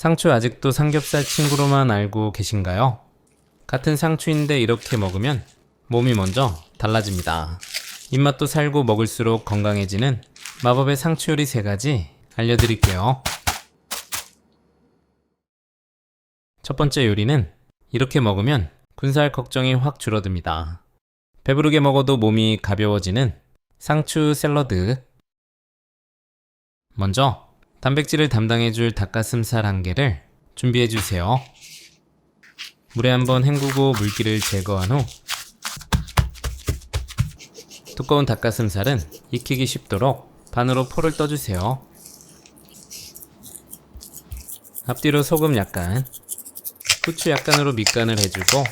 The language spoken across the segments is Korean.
상추 아직도 삼겹살 친구로만 알고 계신가요? 같은 상추인데 이렇게 먹으면 몸이 먼저 달라집니다. 입맛도 살고 먹을수록 건강해지는 마법의 상추 요리 3가지 알려드릴게요. 첫 번째 요리는 이렇게 먹으면 군살 걱정이 확 줄어듭니다. 배부르게 먹어도 몸이 가벼워지는 상추 샐러드. 먼저 단백질을 담당해줄 닭가슴살 1개를 준비해주세요. 물에 한번 헹구고 물기를 제거한 후 두꺼운 닭가슴살은 익히기 쉽도록 반으로 포를 떠주세요. 앞뒤로 소금 약간, 후추 약간으로 밑간을 해주고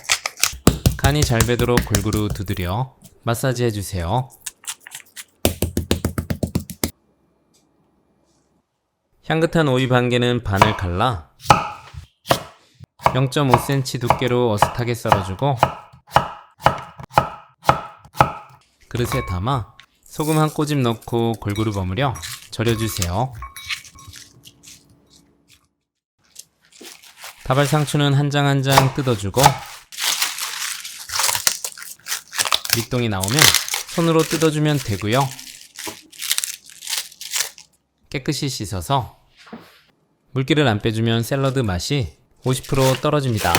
간이 잘 배도록 골고루 두드려 마사지 해주세요. 향긋한 오이 1개는 반을 갈라 0.5cm 두께로 어슷하게 썰어주고 그릇에 담아 소금 1꼬집 넣고 골고루 버무려 절여주세요. 다발상추는 한 장 한 장 뜯어주고 밑동이 나오면 손으로 뜯어주면 되고요. 깨끗이 씻어서 물기를 안 빼주면 샐러드 맛이 50% 떨어집니다.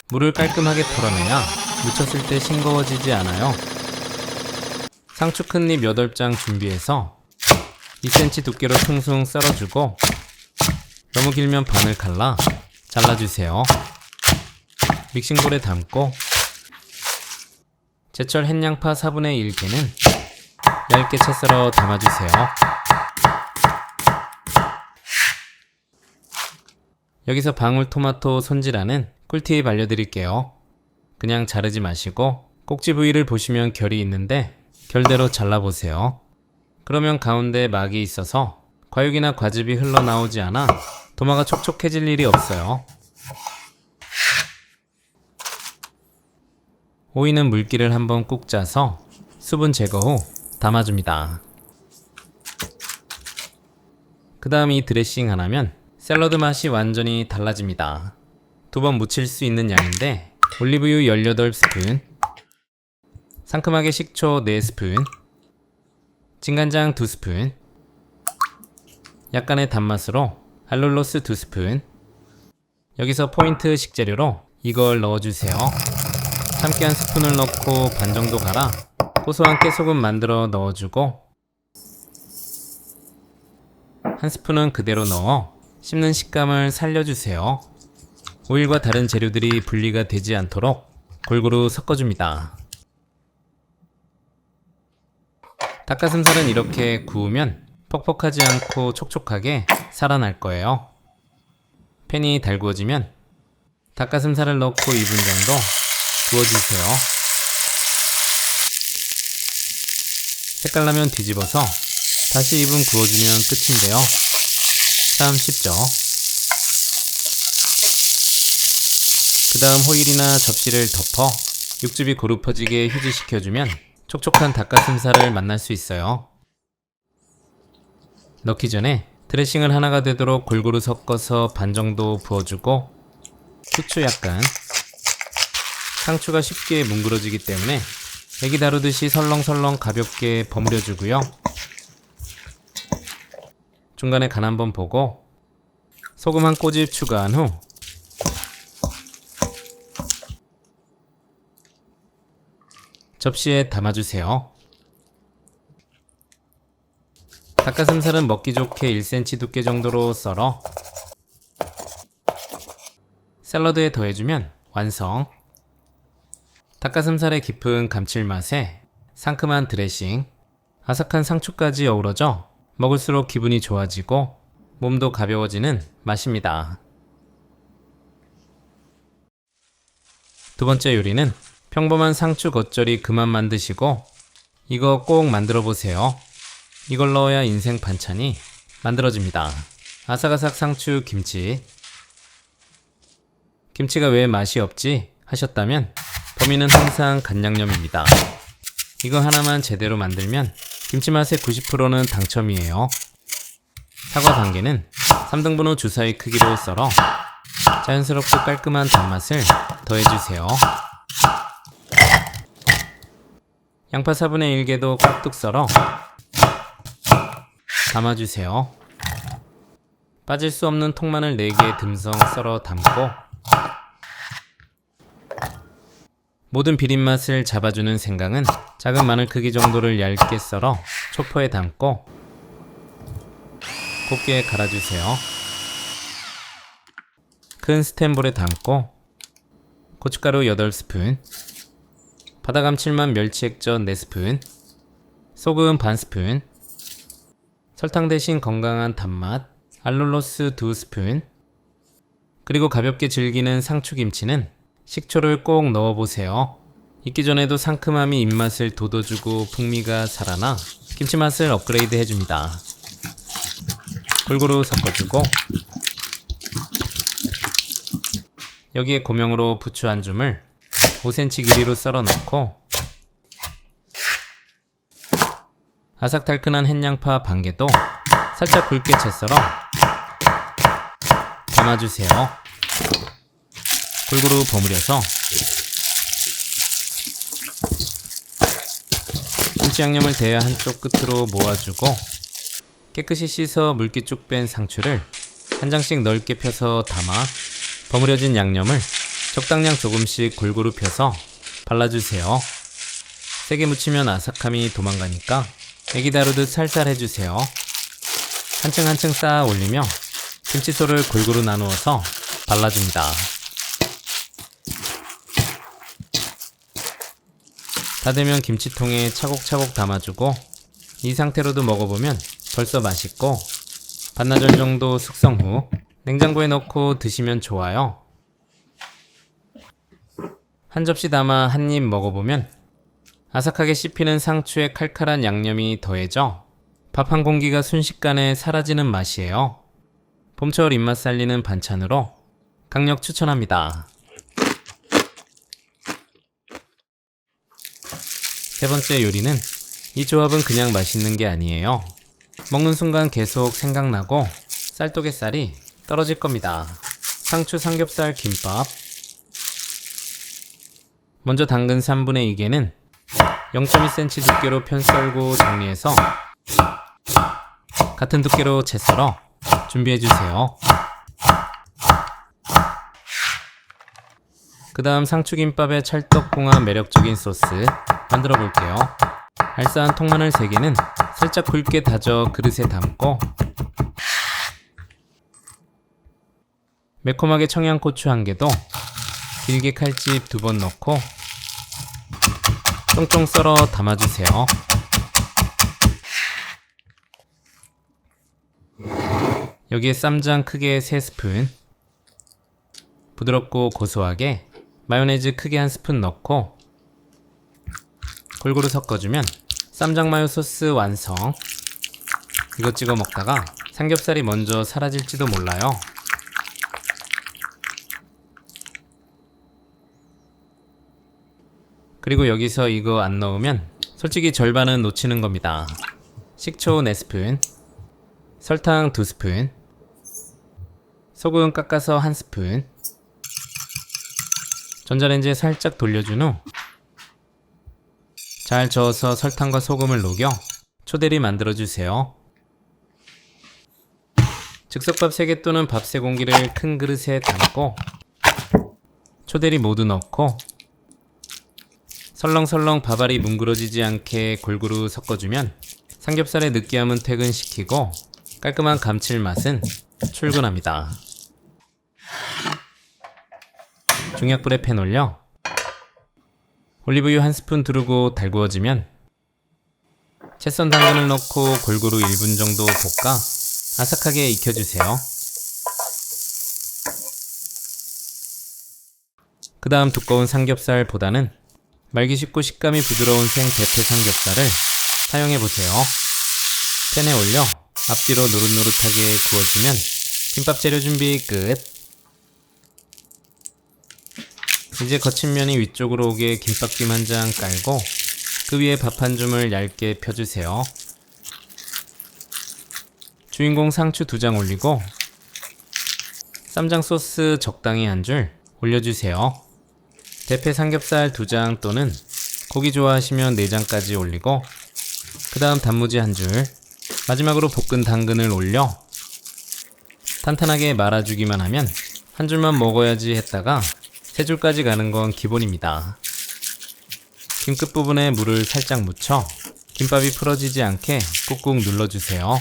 물을 깔끔하게 털어내야 무쳤을 때 싱거워지지 않아요. 상추 큰잎 8장 준비해서 2cm 두께로 숭숭 썰어주고 너무 길면 반을 갈라 잘라주세요. 믹싱볼에 담고 제철 햇양파 4분의 1개는 얇게 채 썰어 담아주세요. 여기서 방울토마토 손질하는 꿀팁 알려드릴게요. 그냥 자르지 마시고 꼭지 부위를 보시면 결이 있는데 결대로 잘라보세요. 그러면 가운데 막이 있어서 과육이나 과즙이 흘러나오지 않아 도마가 촉촉해질 일이 없어요. 오이는 물기를 한번 꾹 짜서 수분 제거 후 담아줍니다. 그 다음 이 드레싱 하나면 샐러드 맛이 완전히 달라집니다. 2번 무칠 수 있는 양인데 올리브유 18스푼, 상큼하게 식초 4스푼, 진간장 2스푼, 약간의 단맛으로 알룰로스 2스푼. 여기서 포인트 식재료로 이걸 넣어주세요. 참깨 1스푼을 넣고 반 정도 갈아 고소한 깨소금 만들어 넣어주고 1스푼은 그대로 넣어 씹는 식감을 살려주세요. 오일과 다른 재료들이 분리가 되지 않도록 골고루 섞어줍니다. 닭가슴살은 이렇게 구우면 퍽퍽하지 않고 촉촉하게 살아날 거예요. 팬이 달구어지면 닭가슴살을 넣고 2분 정도 구워주세요. 색깔 나면 뒤집어서 다시 2분 구워주면 끝인데요. 참 쉽죠? 그 다음 호일이나 접시를 덮어 육즙이 고루 퍼지게 휴지시켜주면 촉촉한 닭가슴살을 만날 수 있어요. 넣기 전에 드레싱을 하나가 되도록 골고루 섞어서 반 정도 부어주고 후추 약간. 상추가 쉽게 뭉그러지기 때문에 애기 다루듯이 설렁설렁 가볍게 버무려주고요. 중간에 간 한번 보고 소금 1꼬집 추가한 후 접시에 담아주세요. 닭가슴살은 먹기 좋게 1cm 두께 정도로 썰어 샐러드에 더해주면 완성. 닭가슴살의 깊은 감칠맛에 상큼한 드레싱, 아삭한 상추까지 어우러져 먹을수록 기분이 좋아지고 몸도 가벼워지는 맛입니다. 2번째 요리는 평범한 상추 겉절이 그만 만드시고 이거 꼭 만들어 보세요. 이걸 넣어야 인생 반찬이 만들어집니다. 아삭아삭 상추 김치. 김치가 왜 맛이 없지 하셨다면 범인은 항상 간양념입니다. 이거 하나만 제대로 만들면 김치 맛의 90%는 당첨이에요. 사과 1개는 3등분 후 주사위 크기로 썰어 자연스럽고 깔끔한 단맛을 더해주세요. 양파 4분의 1개도 깍둑 썰어 담아주세요. 빠질 수 없는 통마늘 4개 듬성 썰어 담고 모든 비린맛을 잡아주는 생강은 작은 마늘 크기 정도를 얇게 썰어 초포에 담고 곱게 갈아주세요. 큰 스텐볼에 담고 고춧가루 8스푼, 바다 감칠맛 멸치 액젓 4스푼, 소금 반스푼, 설탕 대신 건강한 단맛 알룰로스 2스푼, 그리고 가볍게 즐기는 상추김치는 식초를 꼭 넣어보세요. 익기 전에도 상큼함이 입맛을 돋워주고 풍미가 살아나 김치 맛을 업그레이드 해줍니다. 골고루 섞어주고 여기에 고명으로 부추 한 줌을 5cm 길이로 썰어 넣고 아삭달큰한 햇양파 반 개도 살짝 굵게 채 썰어 담아주세요. 골고루 버무려서 김치 양념을 대야 한쪽 끝으로 모아주고 깨끗이 씻어 물기 쭉 뺀 상추를 한 장씩 넓게 펴서 담아 버무려진 양념을 적당량 조금씩 골고루 펴서 발라주세요. 세게 묻히면 아삭함이 도망가니까 애기 다루듯 살살 해주세요. 한층 한층 쌓아 올리며 김치소를 골고루 나누어서 발라줍니다. 다 되면 김치통에 차곡차곡 담아주고 이 상태로도 먹어보면 벌써 맛있고 반나절 정도 숙성 후 냉장고에 넣고 드시면 좋아요. 한 접시 담아 한 입 먹어보면 아삭하게 씹히는 상추의 칼칼한 양념이 더해져 밥 한 공기가 순식간에 사라지는 맛이에요. 봄철 입맛 살리는 반찬으로 강력 추천합니다. 세 번째 요리는 이 조합은 그냥 맛있는 게 아니에요. 먹는 순간 계속 생각나고 쌀도개살이 떨어질 겁니다. 상추 삼겹살 김밥. 먼저 당근 3분의 2개는 0.2cm 두께로 편 썰고 정리해서 같은 두께로 채 썰어 준비해주세요. 그 다음 상추김밥에 찰떡궁합 매력적인 소스 만들어 볼게요. 알싸한 통마늘 3개는 살짝 굵게 다져 그릇에 담고 매콤하게 청양고추 1개도 길게 칼집 2번 넣고 쫑쫑 썰어 담아주세요. 여기에 쌈장 크게 3스푼, 부드럽고 고소하게 마요네즈 크게 1스푼 넣고 골고루 섞어주면 쌈장 마요 소스 완성. 이거 찍어 먹다가 삼겹살이 먼저 사라질지도 몰라요. 그리고 여기서 이거 안 넣으면 솔직히 절반은 놓치는 겁니다. 식초 4스푼, 설탕 2스푼, 소금 깎아서 1스푼, 전자레인지에 살짝 돌려준 후 잘 저어서 설탕과 소금을 녹여 초대리 만들어주세요. 즉석밥 3개 또는 밥 3공기를 큰 그릇에 담고 초대리 모두 넣고 설렁설렁 밥알이 뭉그러지지 않게 골고루 섞어주면 삼겹살의 느끼함은 퇴근시키고 깔끔한 감칠맛은 출근합니다. 중약불에 팬 올려 올리브유 1스푼 두르고 달구어지면 채 썬 당근을 넣고 골고루 1분 정도 볶아 아삭하게 익혀주세요. 그 다음 두꺼운 삼겹살보다는 말기 쉽고 식감이 부드러운 생 대패 삼겹살을 사용해보세요. 팬에 올려 앞뒤로 노릇노릇하게 구워주면 김밥 재료 준비 끝. 이제 거친 면이 위쪽으로 오게 김밥김 한 장 깔고 그 위에 밥 한 줌을 얇게 펴주세요. 주인공 상추 2장 올리고 쌈장 소스 적당히 한 줄 올려주세요. 대패 삼겹살 2장 또는 고기 좋아하시면 4장까지 올리고 그 다음 단무지 한 줄, 마지막으로 볶은 당근을 올려 탄탄하게 말아주기만 하면 한 줄만 먹어야지 했다가 3줄까지 가는 건 기본입니다. 김 끝부분에 물을 살짝 묻혀 김밥이 풀어지지 않게 꾹꾹 눌러주세요.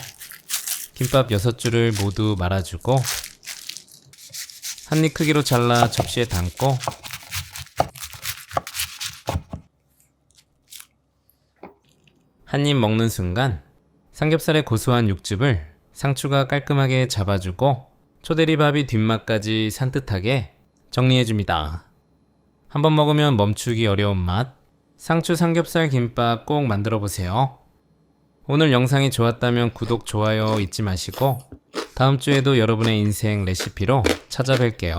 김밥 6줄을 모두 말아주고 한 입 크기로 잘라 접시에 담고 한 입 먹는 순간 삼겹살의 고소한 육즙을 상추가 깔끔하게 잡아주고 초대리밥이 뒷맛까지 산뜻하게 정리해줍니다. 한번 먹으면 멈추기 어려운 맛, 상추 삼겹살 김밥 꼭 만들어보세요. 오늘 영상이 좋았다면 구독, 좋아요 잊지 마시고 다음 주에도 여러분의 인생 레시피로 찾아뵐게요.